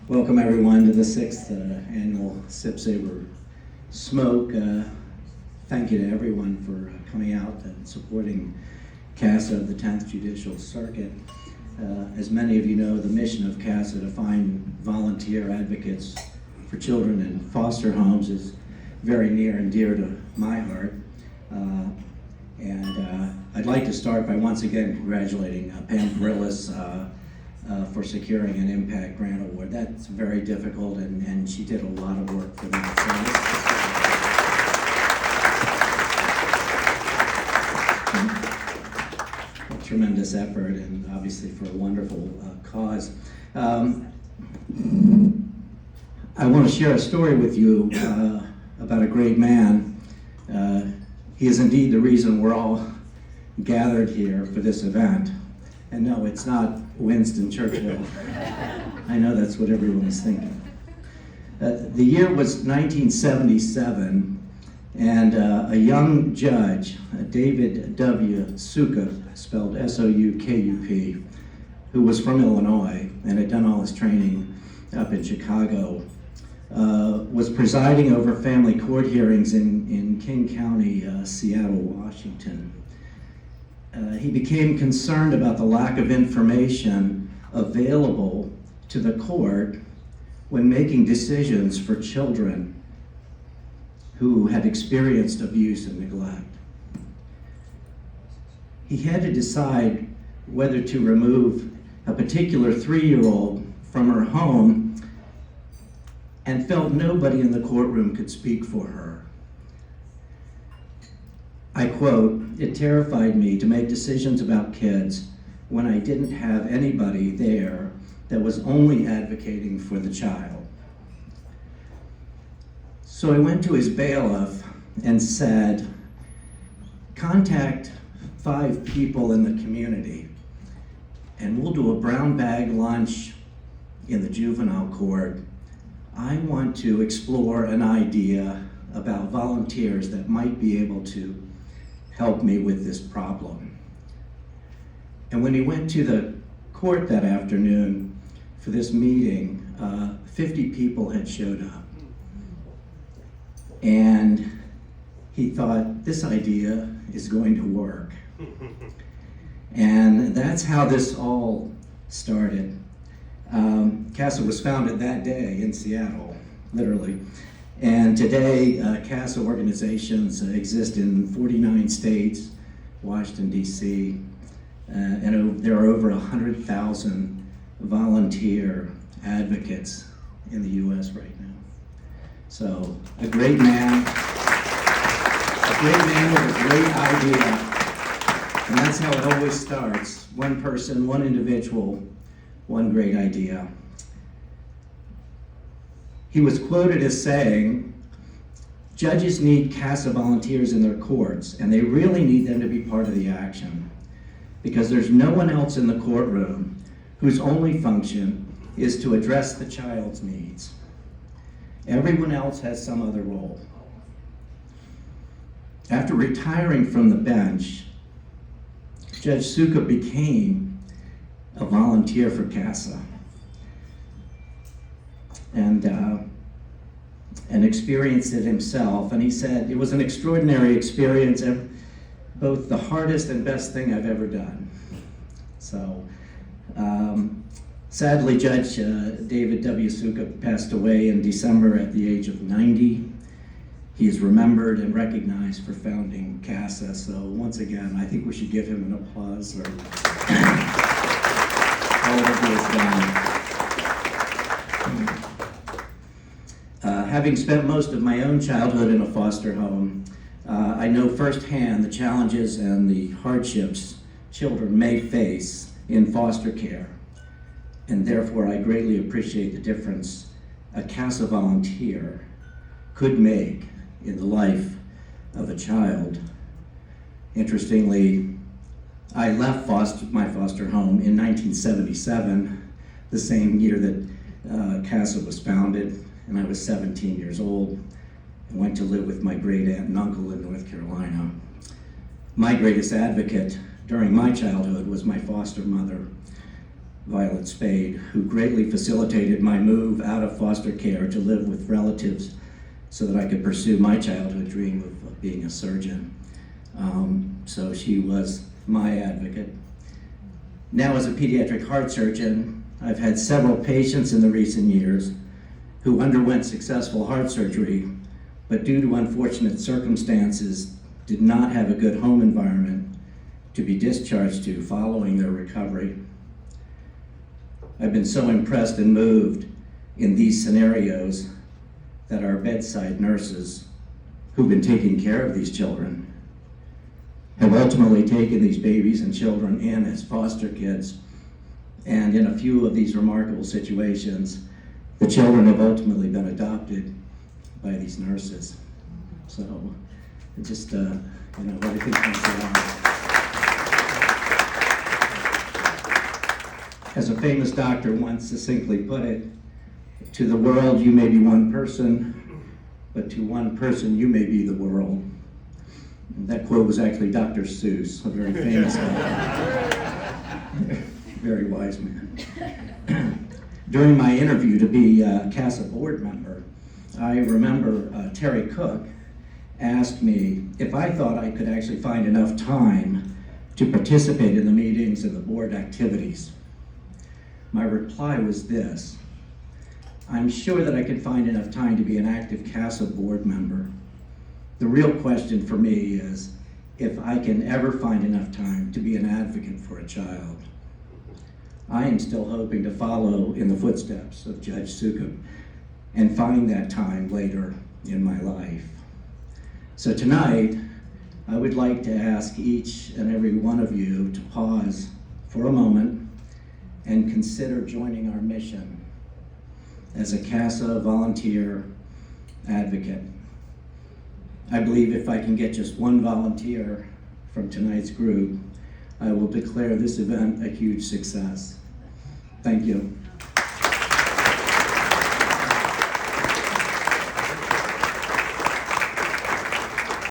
Welcome everyone to the 6th annual Sip Savor Smoke. Thank you to everyone for coming out and supporting CASA, the 10th Judicial Circuit. As many of you know, the mission of CASA to find volunteer advocates for children in foster homes is very near and dear to my heart. I'd like to start by once again congratulating Pam Perillis for securing an Impact Grant Award. That's very difficult, and she did a lot of work for that. So, a tremendous effort, and obviously for a wonderful cause. I want to share a story with you about a great man. He is indeed the reason we're all gathered here for this event. And no, it's not Winston Churchill. I know that's what everyone is thinking. The year was 1977, and a young judge, David W. Soukup, spelled S-O-U-K-U-P, who was from Illinois and had done all his training up in Chicago, was presiding over family court hearings in King County, Seattle, Washington. He became concerned about the lack of information available to the court when making decisions for children who had experienced abuse and neglect. He had to decide whether to remove a particular 3-year-old from her home and felt nobody in the courtroom could speak for her. I quote, "It terrified me to make decisions about kids when I didn't have anybody there that was only advocating for the child." So I went to his bailiff and said, "Contact 5 people in the community and we'll do a brown bag lunch in the juvenile court. I want to explore an idea about volunteers that might be able to help me with this problem." And when he went to the court that afternoon for this meeting, 50 people had showed up. And he thought, this idea is going to work. And that's how this all started. CASA was founded that day in Seattle, literally. And today, CASA organizations exist in 49 states, Washington, D.C., and there are over 100,000 volunteer advocates in the U.S. right now. So, a great man with a great idea, and that's how it always starts. One person, one individual, one great idea. He was quoted as saying, "Judges need CASA volunteers in their courts, and they really need them to be part of the action, because there's no one else in the courtroom whose only function is to address the child's needs. Everyone else has some other role." After retiring from the bench, Judge Soukup became a volunteer for CASA. And experienced it himself. And he said, "It was an extraordinary experience, and both the hardest and best thing I've ever done." So, sadly, Judge David W. Soukup passed away in December at the age of 90. He is remembered and recognized for founding CASA. So once again, I think we should give him an applause for all that he has done. Having spent most of my own childhood in a foster home, I know firsthand the challenges and the hardships children may face in foster care, and therefore I greatly appreciate the difference a CASA volunteer could make in the life of a child. Interestingly, I left my foster home in 1977, the same year that CASA was founded, and I was 17 years old, and went to live with my great aunt and uncle in North Carolina. My greatest advocate during my childhood was my foster mother, Violet Spade, who greatly facilitated my move out of foster care to live with relatives so that I could pursue my childhood dream of being a surgeon. So she was my advocate. Now, as a pediatric heart surgeon, I've had several patients in the recent years who underwent successful heart surgery, but due to unfortunate circumstances, did not have a good home environment to be discharged to following their recovery. I've been so impressed and moved in these scenarios that our bedside nurses, who've been taking care of these children, have ultimately taken these babies and children in as foster kids. And in a few of these remarkable situations, the children have ultimately been adopted by these nurses. So, just, everything comes along. As a famous doctor once succinctly put it, to the world you may be one person, but to one person you may be the world. And that quote was actually Dr. Seuss, a very famous guy. Very wise man. During my interview to be a CASA board member, I remember Terry Cook asked me if I thought I could actually find enough time to participate in the meetings and the board activities. My reply was this: I'm sure that I could find enough time to be an active CASA board member. The real question for me is if I can ever find enough time to be an advocate for a child. I am still hoping to follow in the footsteps of Judge Soukup and find that time later in my life. So tonight, I would like to ask each and every one of you to pause for a moment and consider joining our mission as a CASA volunteer advocate. I believe if I can get just one volunteer from tonight's group, I will declare this event a huge success. Thank you.